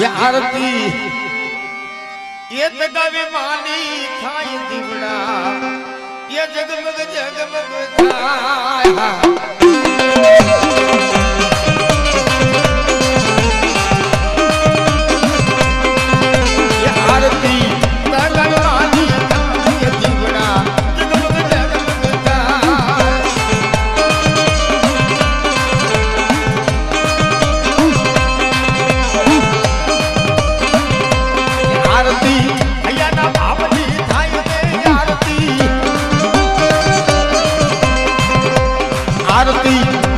આરતી એ તગાવે માની થાય દીવડા એ જગમગ જગમગ થાય આરતી તગાવે માની થાય દીવડા જગમગ જગમગ થાય आरती भैया ना भावनी थाय में आरती आरती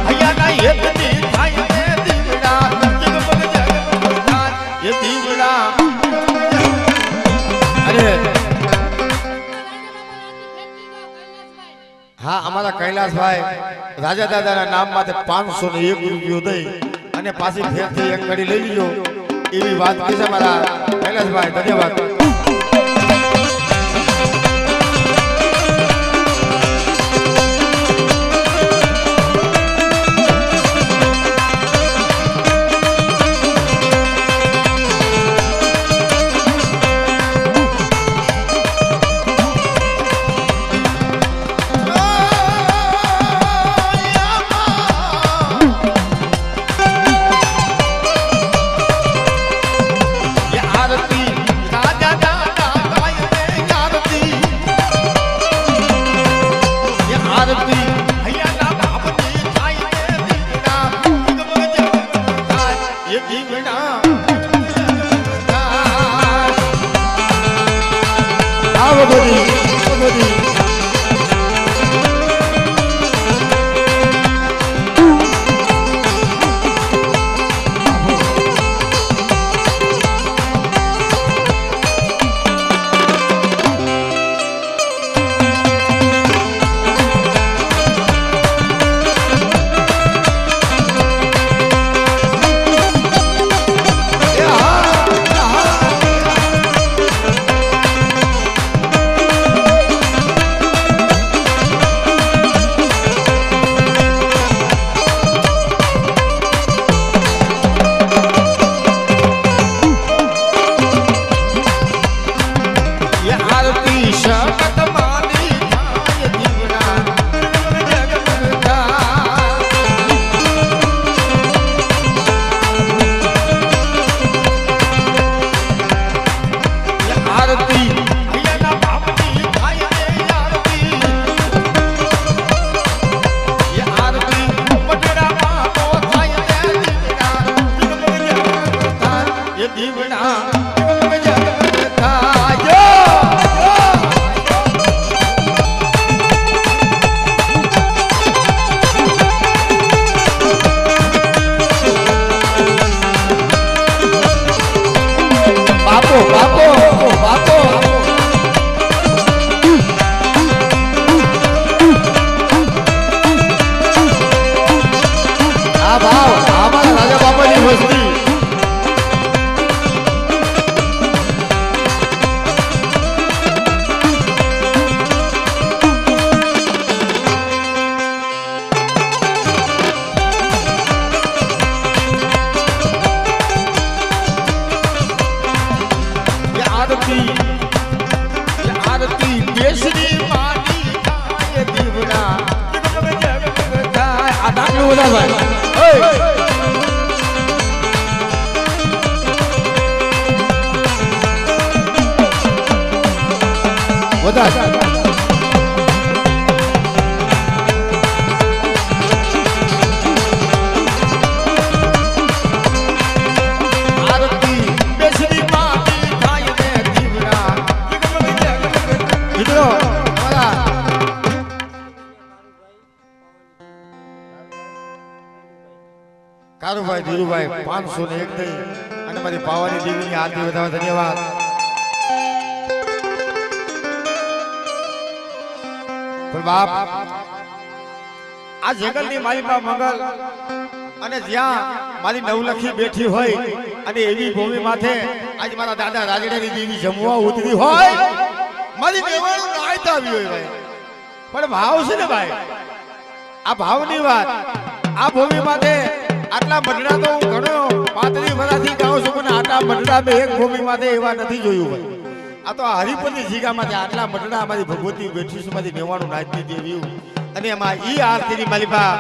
भैया ना एकनी थाय में दीवड़ा जगमग जगमग थाय ये दीवड़ा अरे हाँ हमारा कैलाश भाई राजा दादा ना नाम माथे 501 રૂપિયો દઈ અને પાછી ફેરથી એક કડી લઈ લીજો એવી વાત કહી છે મારા કૈલાસભાઈ ધન્યવાદ કારુભાઈ ધીરુભાઈ 501 દઈ અને મારી પાવાની દેવીની આરતી વધારવા ધન્યવાદ પણ બાપ આ જંગલની માલિકા મંગલ અને જ્યાં મારી નવલખી બેઠી હોય અને એવી ભૂમિ માથે આજ મારા દાદા રાજડાની દેવી જમવા ઉતરી હોય મારી દેવાળું નાયત આવી હોય ભાઈ પણ ભાવ છે ને ભાઈ આ ભાવની વાત આ ભૂમિ માથે આટલા મઢડા તો હું ઘણો 35 વર્ષથી ગાઉં છું પણ આટલા મઢડા મેં એક ભૂમિ માટે એવા નથી જોયું હોય. આ તો હરિપુરની જીગામાંથી આટલા મઢડા અમારી ભગવતી બેઠી છે માંથી 99 નાચતી દેવી અને એમાં ઈ આરતીની માલિકા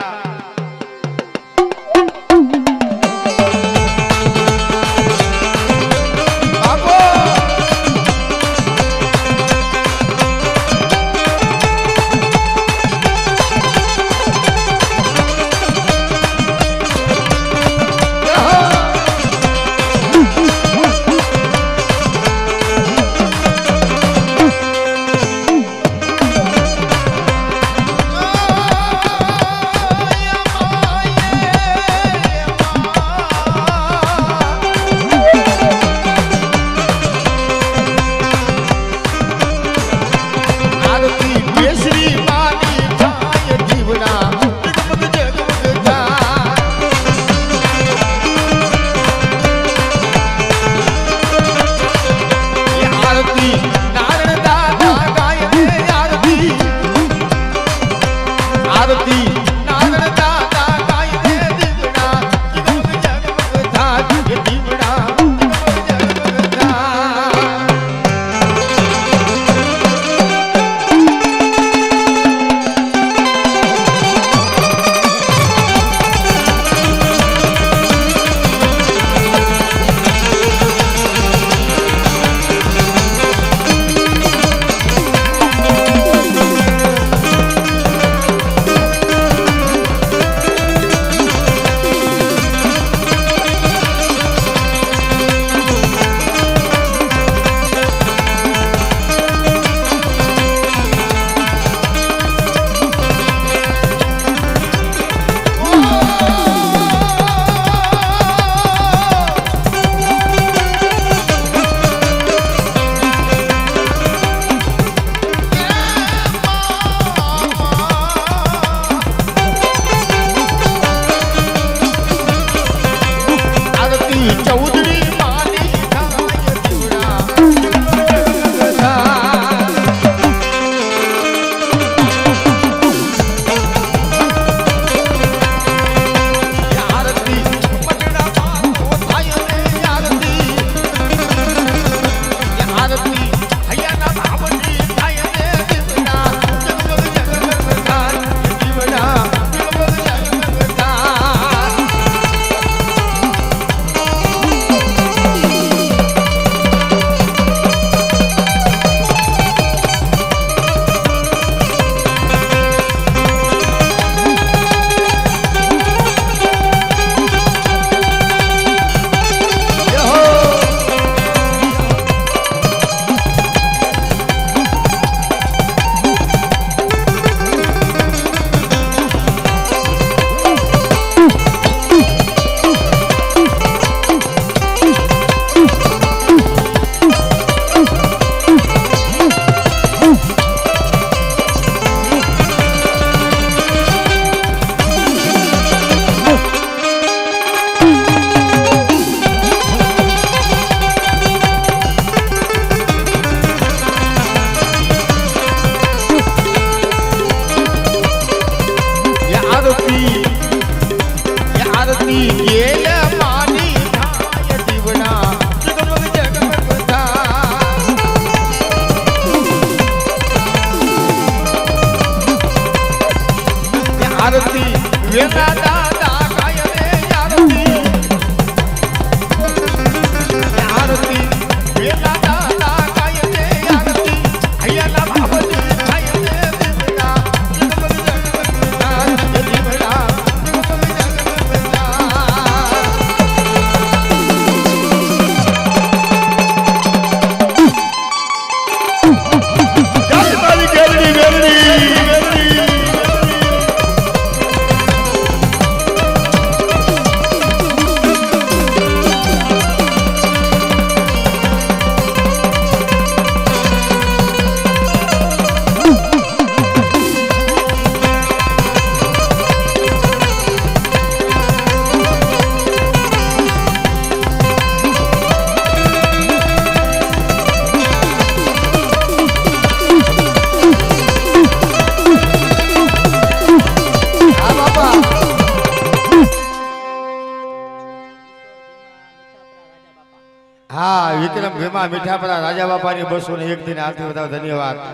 હા વિક્રમ ભીમા મીઠાપરા રાજા બાપાની બસો ને એક દિન આરતી બતાવો ધન્યવાદ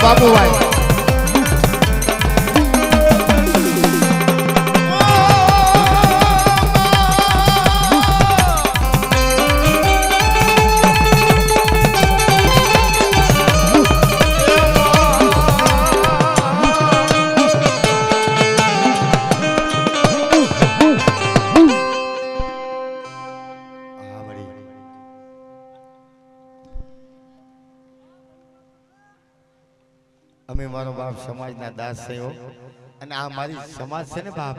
બાબુભાઈ અમે મારો બાપ સમાજના દાસ થયો અને આ મારી સમાજ છે ને બાપ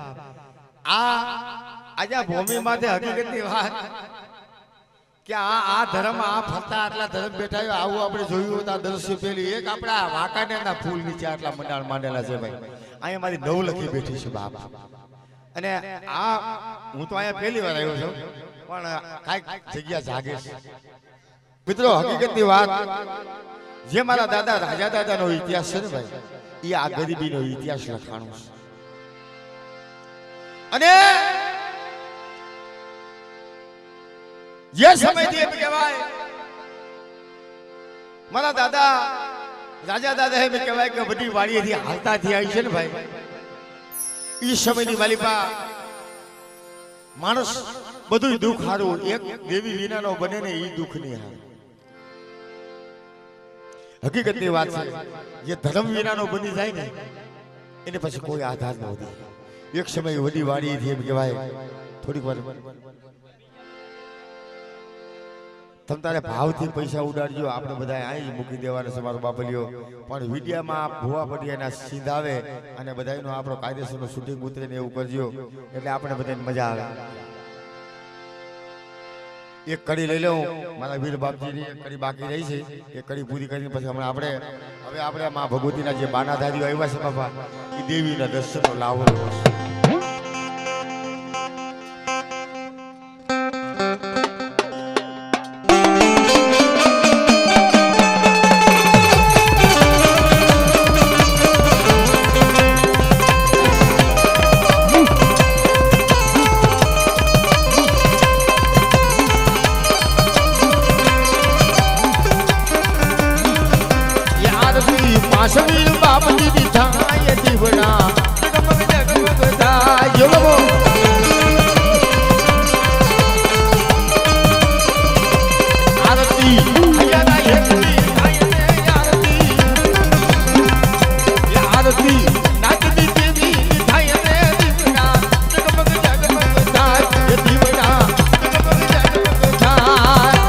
આજે આ ભૂમિ માટે હકીકતની વાત કે આ ધર્મ આ ફરતા આટલા ધર્મ બેઠા આવું આપણે જોયું હતા દર્શ્ય પેલી એક આપણા વાંકાનેરના ફૂલ નીચે આટલા મંડાણ માંડેલા છે ભાઈ અહીંયા મારી નવલખી બેઠી છે બાપ અને આ હું તો અહીંયા પહેલી વાર આવ્યો છું પણ કાંઈક જગ્યા જાગે છે મિત્રો હકીકતની વાત જે મારા દાદા રાજા દાદાનો ઇતિહાસ છે ને ભાઈ એ આ ગરીબીનો ઇતિહાસ લખાણો છે અને જે સમયથી એમ કહેવાય મારા દાદા રાજા દાદા એમ કહેવાય કે બધી વાડીએથી હાલતા થી આવી છે ને ભાઈ એ સમયની માલિપા માણસ બધું દુઃખ હારું એક દેવી વિનાનો બને ને એ દુઃખ નહીં હારું હકીકતની વાત છે જે ધર્મ વિનાનો બની જાય ને એને પછી કોઈ આધાર ન હોય એક સમય વડી વાડી એમ કહેવાય થોડીક વાર તમ તારે ભાવથી પૈસા ઉડાડજો આપણે બધા અહીં મૂકી દેવાના છે મારો બાપલિયો પણ વિડિયામાં ભુવા પડિયાના સીધ આવે અને બધાનો આપણો કાયદેસરનો શૂટિંગ ઉતરે ને એવું કરજો એટલે આપણે બધાને મજા આવે એક કડી લઈ લઉં મારા વીર બાપજીની એક કડી બાકી રહી છે એ કડી પૂરી કરીને પછી હમણાં આપણે માં ભગવતીના જે બાનાધારીઓ આવ્યા છે બાપા એ દેવીના દર્શનનો લાવો સમીર બાપજી દીઠાય દીવડા જગમગ જગમગ થાય બોલો આરતી હૈયાના હેતી આરતી નાચતી દેવી દીઠાય ને દીવડા જગમગ જગમગ થાય દીવડા જગમગ જગમગ થાય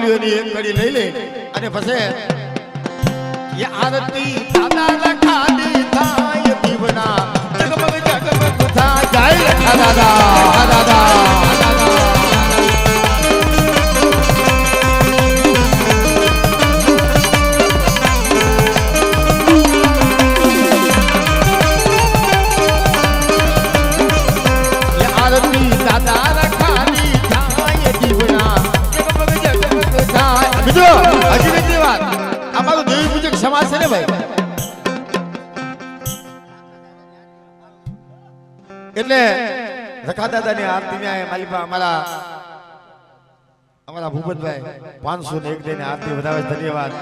બાપલીઓ ની એક કડી લઈ લે અને પછી એ આરતી દાદા લખાની થાય દીવના જગમગ જગમગ થાય જય લખા દાદા દાદા સમાજ છે ને ભાઈ એટલે રખા દાદાની આરતી ને માલિકા અમારા ભૂપતભાઈ 501 દઈને આરતી વધાવે ધન્યવાદ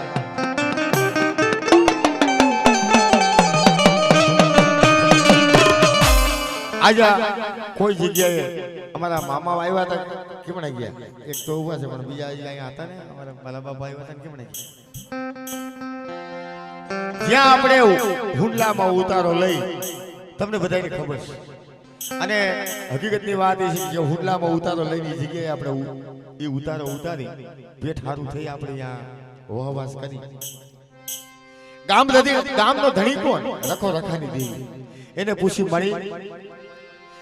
આજે કોઈ જગ્યાએ અમારા મામા આવ્યા હતા કેમણે ગયા એક તો ઉભા છે પણ બીજા અહીંયા હતા ને અમારા માલા બાબા આવ્યા હતા કેમણે ગયા જ્યાં આપણે હુંડલામાં ઉતારો લઈ તમને બધાને ખબર છે અને હકીકતની વાત એ છે કે હુંડલામાં ઉતારો લઈને જગ્યાએ આપણે એ ઉતારો ઉતારી પેટ હારું થઈ આપણે ત્યાં વહવાસ કરી ગામનો ધણી કોણ રખો રખાની દેવી એને પૂછી મળી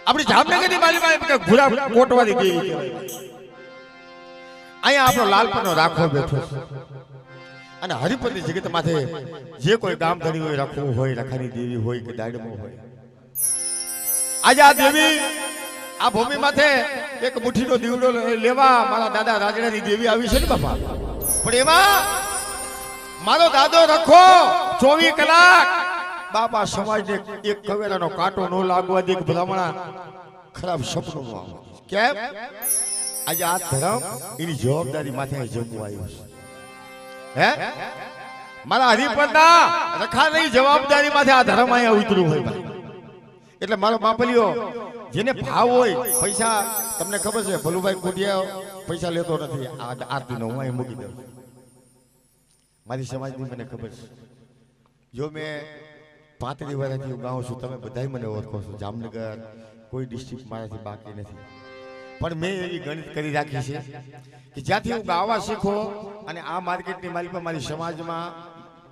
આપણી જામનગરની માલીમાં કે ભૂરા કોટવાળી દેવી કહેવાય અહીંયા આપણો લાલપનો રાખો બેઠો છે અને હરિપતિ જગત માથે જે કોઈ ગામ ધણી હોય રાખવું હોય રખાની દેવી હોય કે દાડમો હોય આજે આ દેવી આ ભૂમિ માથે એક મુઠ્ઠીનો દીવડો લેવા મારા દાદા રાજડાની દેવી આવી છે ને બાપા પણ એમાં મારો દાદો રખો 24 કલાક બાપા સમાજને એક કવેરાનો કાંટો ન લાગવા દે કે ભલામણા ખરાબ સપનું ન આવે કેમ આજે આ ધર્મ એની જવાબદારી માથે જમવું આવ્યું છે હે મારા હરિપરના રખાની જવાબદારી માંથી આ ધર્મ અહીંયા ઉતર્યું હોય ભાઈ એટલે મારો બાપલીઓ જેને ભાવ હોય પૈસા તમને ખબર છે ભલુભાઈ કોટિયા પૈસા લેતો નથી આ આરતીનો હું અહીં મૂકી દઉં મારી સમાજની મને ખબર છે જો મેં 35 વર્ષથી ગાઉં છું તમે બધાય મને ઓળખો છો જામનગર કોઈ ડિસ્ટ્રિક્ટ મારાથી બાકી નથી પણ મેં એવી ગણિત કરી રાખી છે કે જ્યાંથી હું ગાવા શીખો અને આ માર્કેટની માલિક મારી સમાજમાં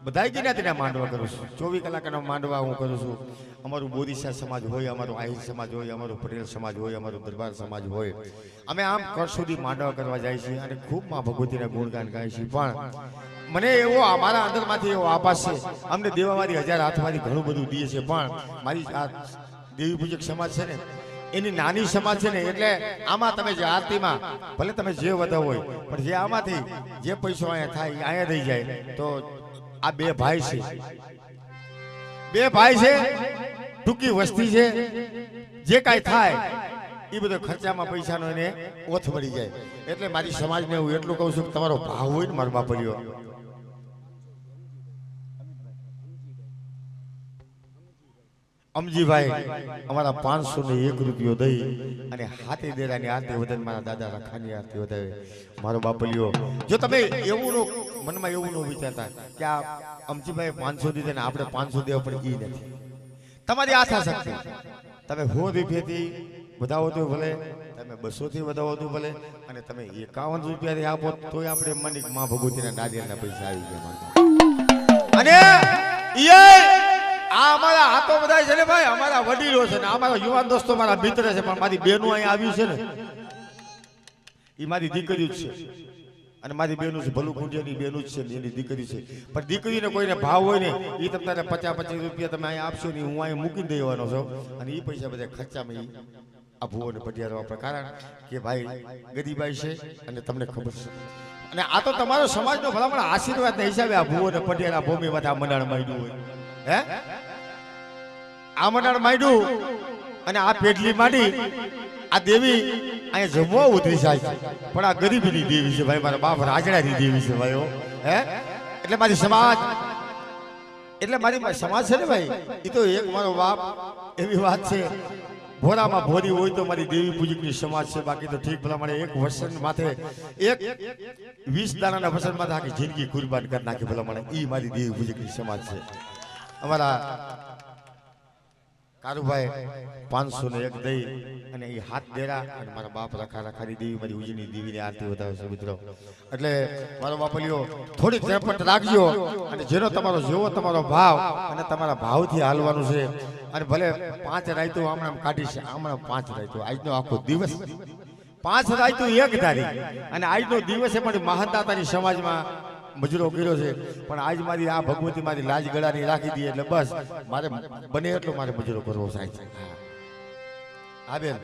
બધાય જ્ઞાતિના માંડવા કરું છું 24 કલાકના માંડવા હું કરું છું અમારું બોરીસા સમાજ હોય અમારો આહિર સમાજ હોય અમારો પટેલ સમાજ હોય અમારો દરબાર સમાજ હોય અમે આમ કર સુધી માંડવા કરવા જાય છીએ અને ખૂબ માં ભગવતીના ગુણગાન ગાય છે પણ મને એવો અમારા અંદરમાંથી એવો આભાસ છે અમને દેવાવાળી 1000 હાથવાળી ઘણું બધું દે છે પણ મારી આ દેવી પૂજક સમાજ છે ને એની નાની સમાજ છે ને એટલે આમાં તમે જે આરતીમાં ભલે તમે જે વધાવો હોય પણ જે આમાંથી જે પૈસો અહીંયા થાય અહીંયા રહી જાય તો આ બે ભાઈ છે ટૂંકી વસ્તી છે જે કાંઈ થાય એ બધો ખર્ચામાં પૈસાનો એને ઓથ મળી જાય એટલે મારી સમાજને હું એટલું કહું છું કે તમારો ભાવ હોય ને મારો બાપરીઓ અમજીભાઈ અમારા 501 રૂપિયો દઈ અને હાથી દેરાની આરતી વધારે મારા દાદા રખાની આરતી વધારે મારો બાપલીઓ જો તમે એવું મનમાં એવું ન વિચારતા કે આ અમજીભાઈ 500 દીધે ને આપણે 500 દેવા પણ એ નથી તમારી આશા શક્તિ તમે 100 રૂપિયાથી વધાવો તો ભલે તમે 200 થી વધાવો તો ભલે અને તમે 51 રૂપિયાથી આપો તોય આપણે મનિક માં ભગવતીના નારિયેળના પૈસા આવી ગયા અને આ અમારા હાથો બધા છે ને ભાઈ અમારા વડીલો છે ને અમારા યુવાન દોસ્તો મારા મિત્ર છે પણ મારી બેનો અહીંયા આવ્યું છે ને એ મારી દીકરી જ છે અને મારી બેનું છે ભલું કુંડિયાની બેનું જ છે એની દીકરી છે પણ દીકરીને કોઈને ભાવ હોય ને એ તમને 50-50 રૂપિયા તમે અહીંયા આપશો ને હું અહીંયા મૂકી દેવાનો છું અને એ પૈસા બધા ખર્ચામાં આ ભૂવોને પટિયારો આપણે કારણ કે ભાઈ ગરીબાઈ છે અને તમને ખબર છે અને આ તો તમારો સમાજનો ભલામણ આશીર્વાદના હિસાબે આ ભૂવોને પટિયારા ભૂમિ બધા મંડાણ માંડ્યું હોય હે આ મંડાણ માંડ્યું અને આ પેટલી માંડી આ દેવી અહીંયા જમવા ઉતરી જાય પણ આ ગરીબીની દેવી છે ભાઈ મારા બાપ રાજડાની દેવી છે ભાઈઓ હે એટલે મારી સમાજ છે ને ભાઈ એ તો એક મારો બાપ એવી વાત છે ભોરામાં ભોરી હોય તો મારી દેવી પૂજકની સમાજ છે બાકી તો ઠીક ભલા મને એક વસન માથે એક 20 દાણાના વસન માથે આખી જિંદગી કુરબાન કરી નાખી ભલા મને ઈ મારી દેવી પૂજકની સમાજ છે અમારા કારુભાઈ 501 દઈ અને એ હાથ દેરા અને મારા બાપ રખા રખાની દેવી મારી ઉજની દેવીની આરતી વધાવે છે મિત્રો. એટલે મારો બાપલિયો થોડી ઝડપટ રાખજો અને જેનો તમારો જેવો તમારો ભાવ અને તમારા ભાવથી હાલવાનું છે. અને ભલે 5 રાયતો હમણાં કાઢીશ, હમણાં 5 રાયતો આજનો આખો દિવસ 5 રાયતો એક ધારી અને આજનો દિવસે પણ મહાદાતાની સમાજમાં મજૂરો કર્યો છે. પણ આજ મારી આ ભગવતી મારી લાજ ગળાની રાખી દી એટલે બસ મારે બને એટલો મારે મજૂરો કરવો થાય છે. હા બેન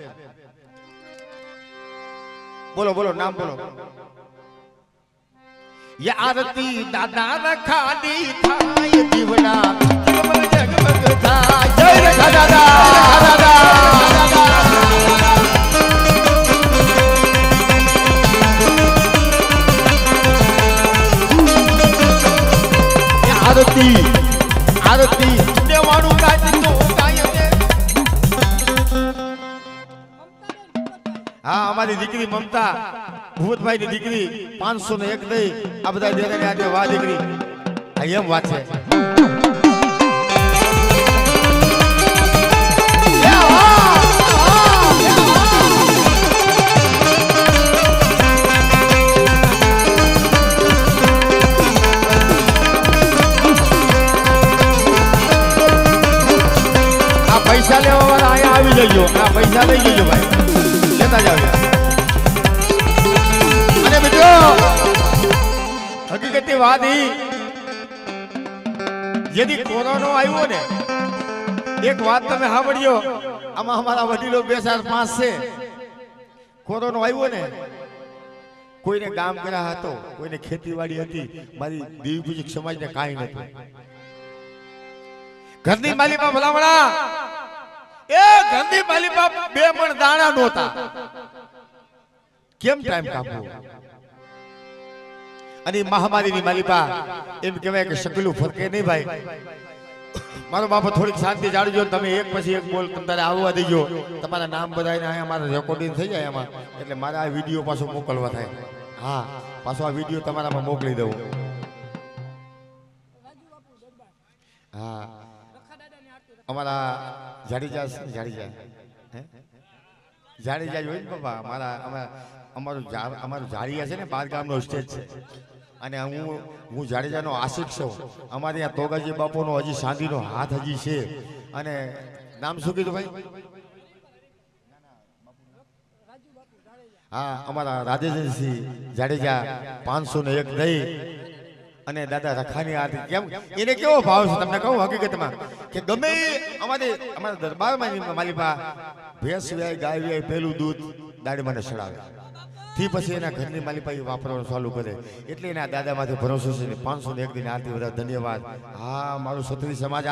બોલો બોલો નામ બોલો. યારતી દાદા રખાની થાય દીવડા જગમગ થાય. જય રખા દાદા. આરતી આરતી દેવાણું ગાજતો ગાય દે. હા અમારી દીકરી મમતા ભૂપતભાઈ ની દીકરી 501 દઈ આ બધા દેરાની આજે વાહ દીકરી આ એમ વાત છે. પૈસા લેવા વાળા અહીંયા આવી જજો. આ પૈસા લઈ જજો ભાઈ, લેતા જાવ. અને મિત્રો હકીકતની વાત ઈ જેથી કોરોના આવ્યો ને એક વાત તમે સાંભળ્યો. આમાં અમારા વડીલો 2-4-5 છે. કોરોના આવ્યો ને કોઈને ગામ કર્યા હતો, કોઈને ખેતીવાડી હતી. મારી દેવી પૂજક સમાજને કાંઈ નતું. ઘરની માલીમાં ભલામણા એ ઘરની માલીમાં 2 મણ દાણા નહોતા. કેમ ટાઈમ કાપવો? અને મહામારીની માલીપા એમ કહેવાય કે શકલું ફરકે નહીં ભાઈ. મારો બાપા થોડીક શાંતિ જાળજો. તમે એક પછી એક બોલ તમારે આવવા દેજો. તમારા નામ બધાને અહીંયા મારા રેકોર્ડિંગ થઈ જાય એમાં, એટલે મારા આ વિડીયો પાછો મોકલવા થાય. હા પાછો આ વિડીયો તમારામાં મોકલી દઉં. હા અમારા જાડેજા જાડેજા જોઈ ને બાપા મારા અમારું જાડિયા છે ને 12 ગામનો સ્ટેજ છે. અને હું જાડેજાનો આશિક છું. અમારે ત્યાં તોગાજી બાપુનો હજી સાંધીનો હાથ હજી છે. અને નામ શું કીધું ભાઈ? હા અમારા રાજેન્દ્રસિંહ જાડેજા 501 દઈ અને દાદા રખાની આરતી. કેમ એને કેવો ભાવ છે તમને કહું હકીકતમાં કે ગમે અમારા દરબારમાં માલીપા ભેંસ વ્યાય ગાય વ્યાય પેલું દૂધ દાડી મને ચડાવે થી પછી એના ઘરની માલીપા વાપરવાનું ચાલુ કરે. એટલે એના દાદામાંથી ભરોસો છે. 501 દિન આરતી બધા ધન્યવાદ. હા મારું ક્ષત્રિય સમાજ.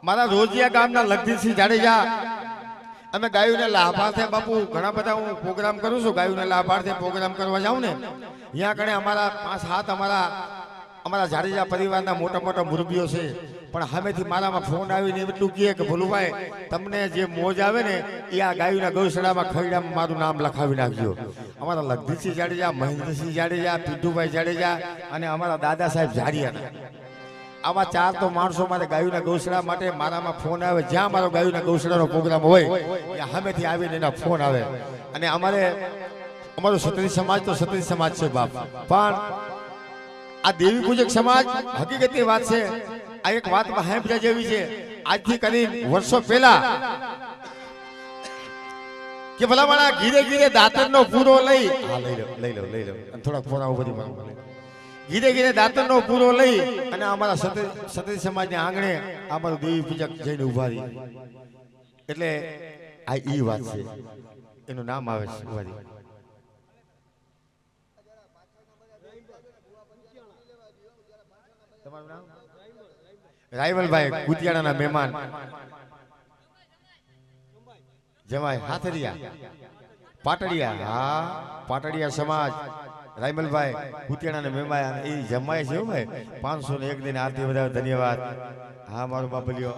મારા રોજિયા ગામના લગદીરસિંહ જાડેજા અમે ગાયોને લાભાર્થે બાપુ ઘણા બધા હું પ્રોગ્રામ કરું છું. ગાયોને લાભાર્થે પ્રોગ્રામ કરવા જાઉં ને અહીંયા કણે અમારા 5-7 અમારા જાડેજા પરિવારના મોટા મોટા મુરબીઓ છે. પણ સામેથી મારામાં ફોન આવીને એટલું કહે કે ભોલુભાઈ તમને જે મોજ આવે ને એ આ ગાયોના ગૌશાળામાં ખરડામાં મારું નામ લખાવી નાખજો. અમારા લગદીરસિંહ જાડેજા, મહેન્દ્રસિંહ જાડેજા, પીઠુભાઈ જાડેજા અને અમારા દાદા સાહેબ જાડિયા. આવા 4 તો માણસો મારે ગાયોના ગૌશાળા માટે મારામાં ફોન આવે. જ્યાં મારો ગાયોના ગૌશાળાનો પ્રોગ્રામ હોય ત્યાં સામેથી આવીને એના ફોન આવે. અને અમારો ક્ષત્રિય સમાજ તો ક્ષત્રિય સમાજ છે બાપ. પણ આ દેવી પૂજક સમાજ હકીકતની વાત છે. આ એક વાત સાંભળ્યા જેવી છે. આજથી કરી વર્ષો પહેલા કે ભલામણા ઘીરે ઘીરે દાંતરનો પૂરો લઈ લઈ લો થોડાક ફોન બધી ઘીરે ઘીરે દાંતરનો પૂરો લઈ અને અમારા ક્ષત્રિય સમાજના આંગણે અમારું દેવી પૂજક જઈને ઉભા રહી. એટલે આ ઈ વાત છે. એનું નામ આવે છે ઉભા રહી. તમારું નામ? રાયવલભાઈ કુતિયાણાના મહેમાન જમાય હાથરિયા પાટડિયા. હા પાટડિયા સમાજ રાયમલભાઈ કુતિયાણા ને મેમાય એ જમાય છે ભાઈ 501 દિન આરતી વધારે ધન્યવાદ હા મારો બાપલિયો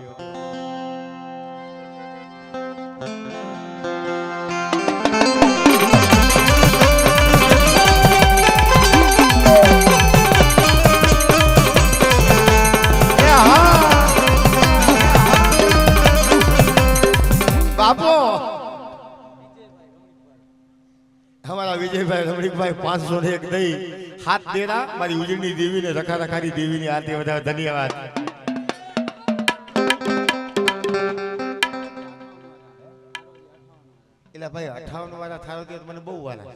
બાપો हमारा विजय भाई रमणीक भाई 501 दई हाथ देना मारी उजनी देवी ने रखा रखानी देवी ने आरती વધારે धन्यवाद એલા ભાઈ 58 વાળા થારો તો મને બહુ વાલા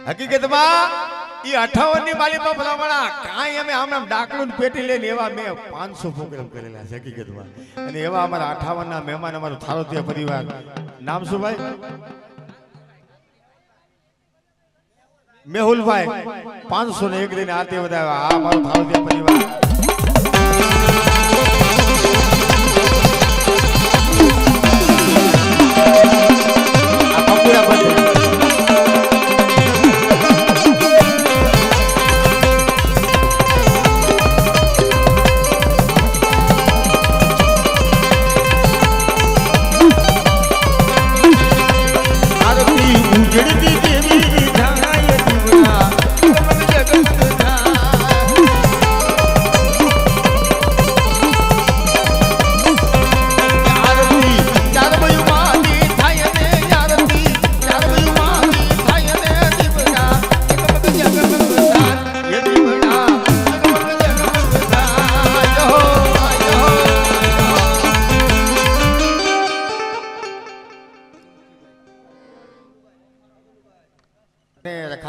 હકીકતમાં ઈ 58 ની માલીમાં ભલામણા કાઈ અમે આમ ડાકલું પેટી લઈને એવા મે 500 પ્રોગ્રામ કરેલા છે હકીકતમાં અને એવા અમારા 58 ના મહેમાન અમારો થારોતિયા પરિવાર નામ શું ભાઈ મેહુલ ભાઈ 501 दिन आरती વધારે આ મારો થારોતિયા પરિવાર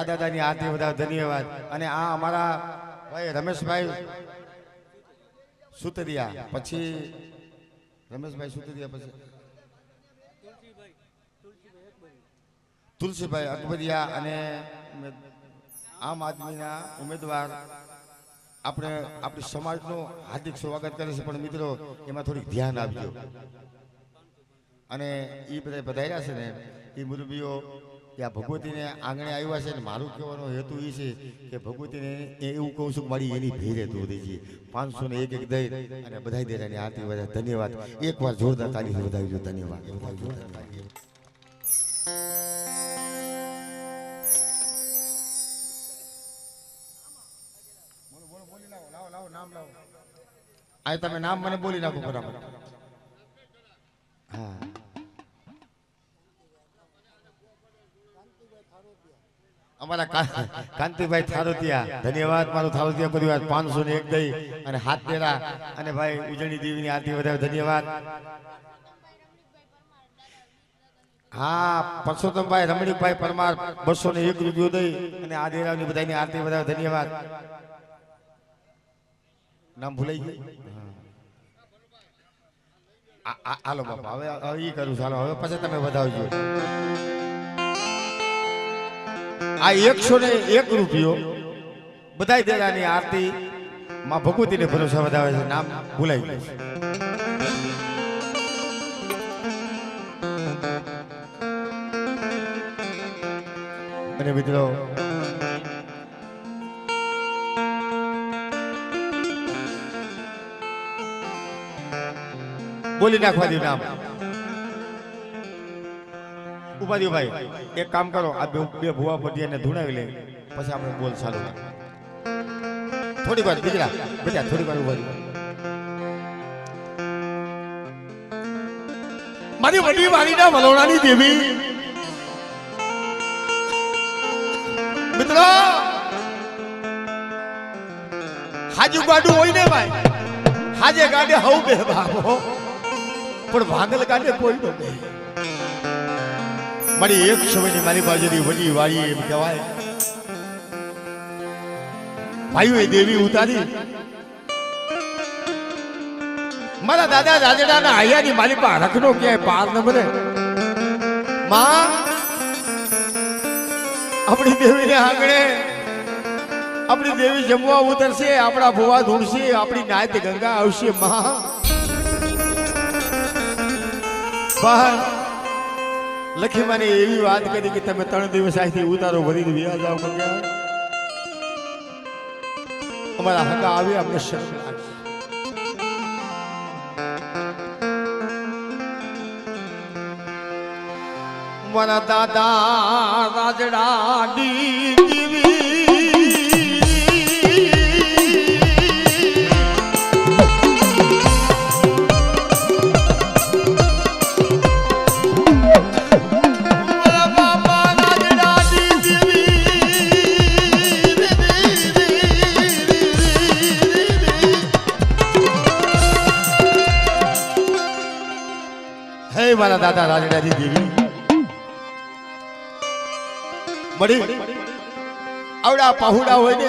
દાદાની આરતી વધારે ધન્યવાદ અને આ અમારા ભાઈ રમેશભાઈ સુતરિયા પછી રમેશભાઈ સુતરિયા પછી તુલસીભાઈ અકબરિયા અને આમ આદમીના ઉમેદવાર આપણે આપણી સમાજનું હાર્દિક સ્વાગત કરે છે પણ મિત્રો એમાં થોડીક ધ્યાન આપજો અને એ બધા બધાયા છે ને એ મુરબીઓ या भगवती ने आंगणे आया है मारू कहવાનો हेतु ये है कि भगवती ने એવું કહું છું મારી એની ભેરે તો દેજી 501 દઈ અને બધાઈ દેરાની આરતી વધારે ધન્યવાદ એકવાર જોરદાર તાળી વધાવજો ધન્યવાદ બોલો બોલી લાવો નામ લાવો આ તમે નામ મને બોલી નાખો બરાબર હા અમારા કાંતિભાઈ થારોતિયા ધન્યવાદ મારો થારોતિયા પરિવાર 501 દઈ અને હાથ દેરા અને ભાઈ ઉજણી દેવીની આરતી વધારે ધન્યવાદ હા પરસોત્તમભાઈ રમણીકભાઈ પરમાર 201 રૂપિયો દઈ અને આ દેરાની બધાની આરતી વધારે ધન્યવાદ નામ ભૂલાઈ ગયું હાલો બાપા હવે ઈ કરું ચાલો હવે પછી તમે વધાવજો આ 101 રૂપિયો બધાય દેરાની આરતી માં ભગવતીને ભરોસા વધાવે છે નામ ભૂલાઈ ગયું અને મિત્રો બોલી નાખવા દઉં નામ ઉભા દો ભાઈ એક કામ કરો આ બે ભુવા પટિયાને ધૂણાવી લે પછી આપણે બોલ ચાલુ થોડી વાર દીકરા બેટા થોડી વાર ઉભા મારી વડી વાડીના વલોણાની દેવી મિત્રો હાજુ ગાડું હોય ને ભાઈ હાજે ગાડે હવ બે બાપો પણ ભાંગલ ગાડે કોઈ ન બે મારી એક સમયની મારી બાજુની વડી વાળી એમ કહેવાય ભાઈઓ એ દેવી ઉતારી મારા દાદા રાજડાના આયાની મારી પાસે રખનો ક્યાંય પાર ન બને માં આપણી દેવીને આંગણે આપણી દેવી જમવા ઉતરશે આપણા ભુવા ધૂણશે આપણી નાયત ગંગા આવશે માં લખી મને એવી વાત કરી કે તમે 3 દિવસ અહીંથી ઉતારો ભરીને વ્યા જાવ મંગ્યા અમારા હગા આવ્યા અમને શરમ લાગી મારા દાદા રાજડા દીવી મારા દાદા રાજડાજી દેવી મળી આવડા પહોડા હોય ને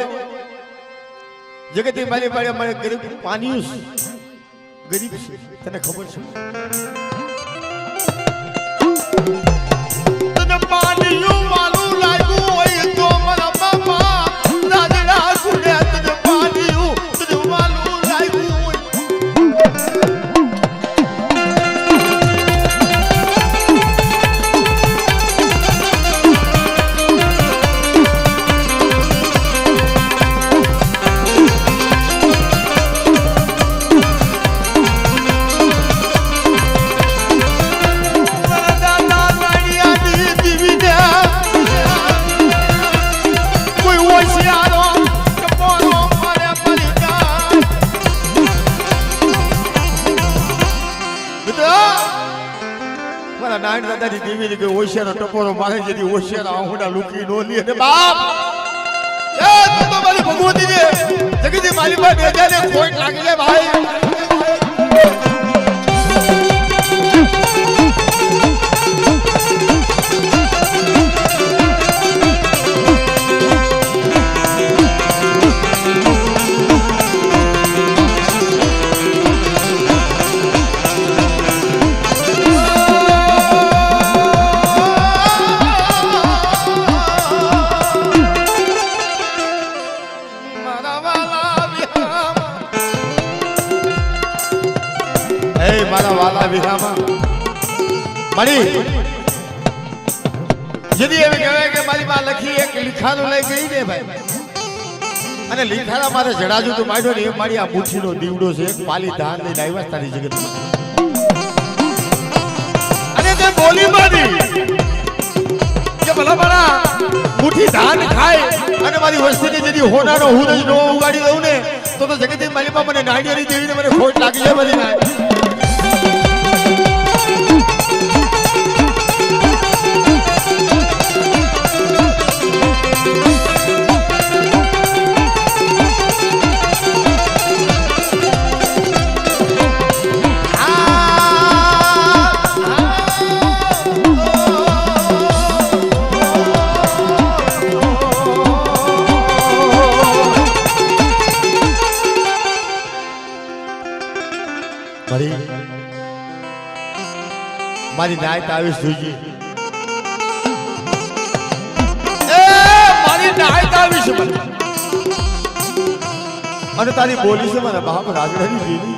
જગતે મારી પાસે મને ગરીબ પાણીયું ગરીબ તને ખબર છે તને પાણીયું માલું લાગ્યું હોય તો મારા બાપા રાજડા સુને તને પાણીયું તને માલું લાગ્યું હોય નારાયણ દાદાની દેવી કે ઓશિયાનો ટપોરો મારે જેથી ઓશિયાના આહુડા લુકી નો લે ને બાપ એ તું તો મારી ભગવતી છે જગતી મારી પાસે બેજાને ખોટ લાગી જાય ભાઈ મારા વાલા વિરામાં મળી જદી એવી કહેવાય કે મારી માં લખી એક લીખાનું લઈ ગઈ ને ભાઈ અને લીખાના મારે જડાજુ તો માડ્યો ને એ મારી આ મુઠ્ઠીનો દીવડો છે એક પાલી ધાન લઈને આવ્યા તારી જગતમાં અને તે બોલી મારી કે ભલા ભલા મુઠ્ઠી ધાન ખાય અને મારી વસ્તીને જદી હોનાનો હું જ નો ઉગાડી દઉં ને તો જગતે મારી માં મને નાડિયારી દેવીને મને ખોટ લાગી જાય બધી ના મારી નાયત આવીશ જોઈજે એ મારી નાયત આવીશ અને તારી બોલી છે મારા બાપ રાજડાની દેવી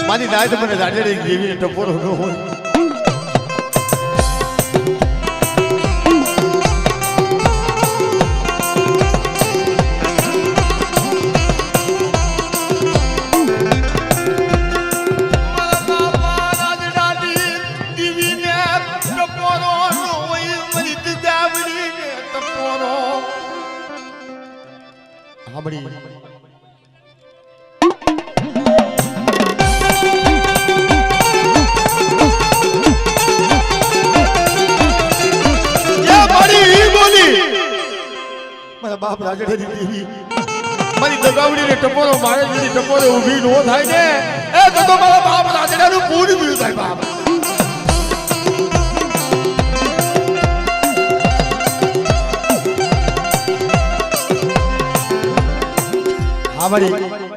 મારી નાયત મને રાજડાની દેવીને ટપોરો ન હોય બાપ રાજડાની દેવી મારી દગાવડીને ટપોરો મારે જેની ટપોરે ઊભી નો થાય ને એ તો મારા બાપ રાજડાનું પૂરી બીજું થાય બાપ હા મારી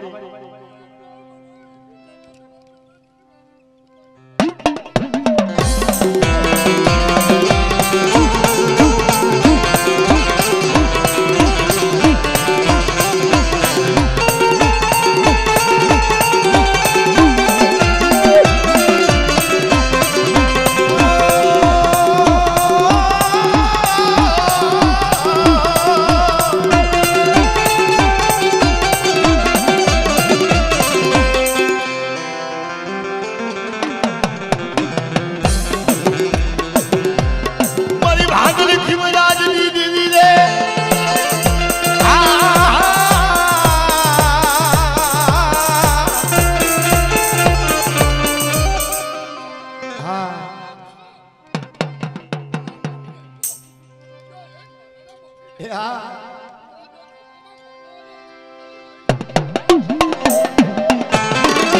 હા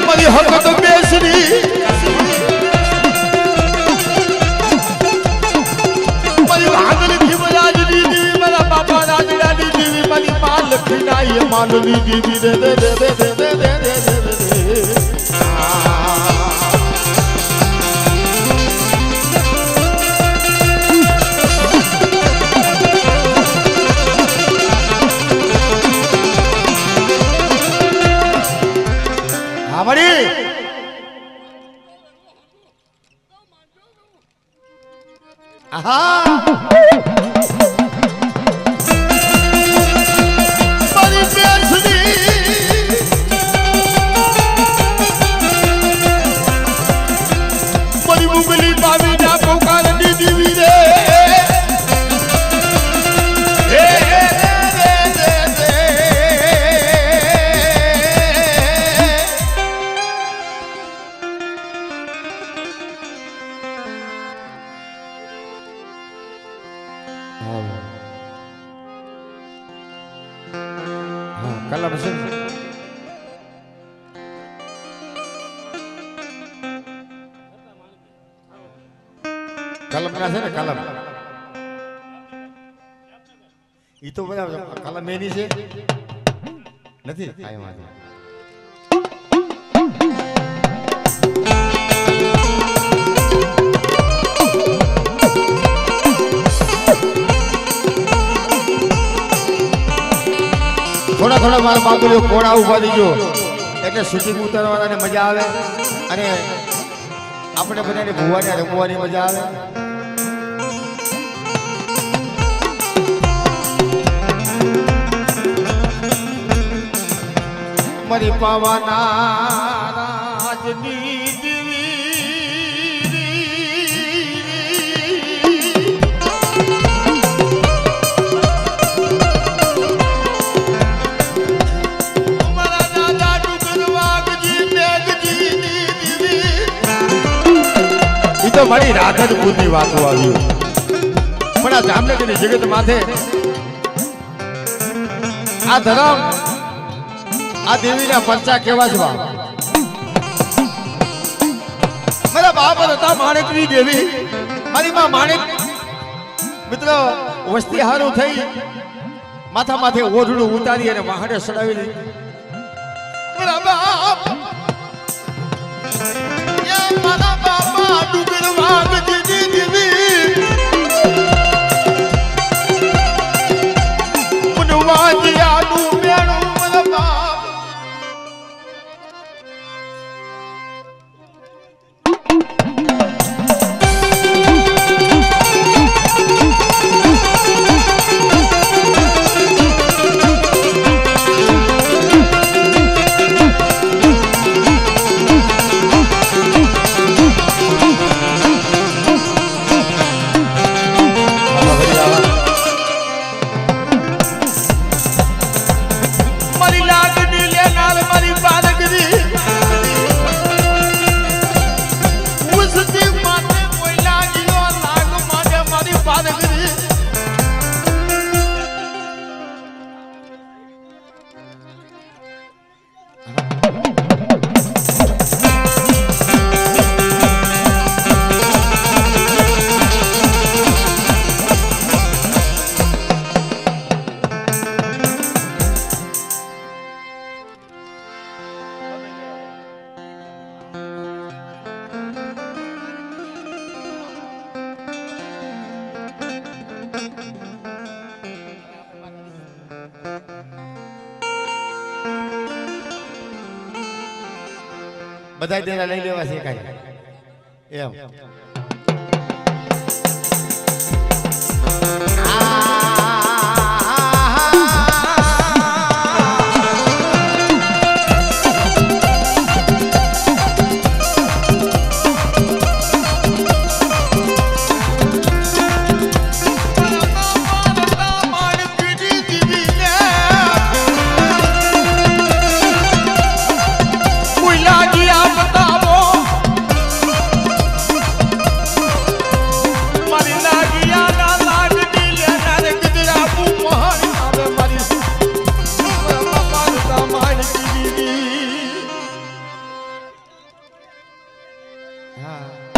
મારી હકત બેસરી મારી ભાગલી ભીમરાજ દીદી મારા બાપા રાજડા દીદી મારી માં લખી નાઈ માનવી દીદી દે દે દે દે દે દે દે દે મારી આહા મારી બેસની મારી મુગલી પાવી ના પોકાર દીદી વીરે કલમ છે કલમ ના છે ને કલમ ઈ તો બધા કલમ એની છે નથી કાઈ વાંધો થોડા થોડા મારા બાપુઓ કોડા ઉભા થઈ ગયો એટલે શૂટિંગ ઉતારવાને મજા આવે અને આપણે બધાને ભૂવાને રમવાની મજા આવે મારી પાવાના રાજની તો મારી રાધન બુદ્ધિ વાતો આવ્યું પણ આ જામનગરની જગત માથે આ ધરમ આ દેવીના પરચા કેવા છે મારા બાપ હતા માણેકની દેવી મારી માં માણેક મિત્રો વસ્તી હારું થઈ માથા માથે ઓઢડું ઉતારી અને વાહડે ચડાવી મારા બાપ મારા બાપા ડુગર વાગ દીદી દીદી મુનવાજિયાનું મેણું મારા બાપ બધા દેરા લઈ લેવા છે કાઈ એમ હા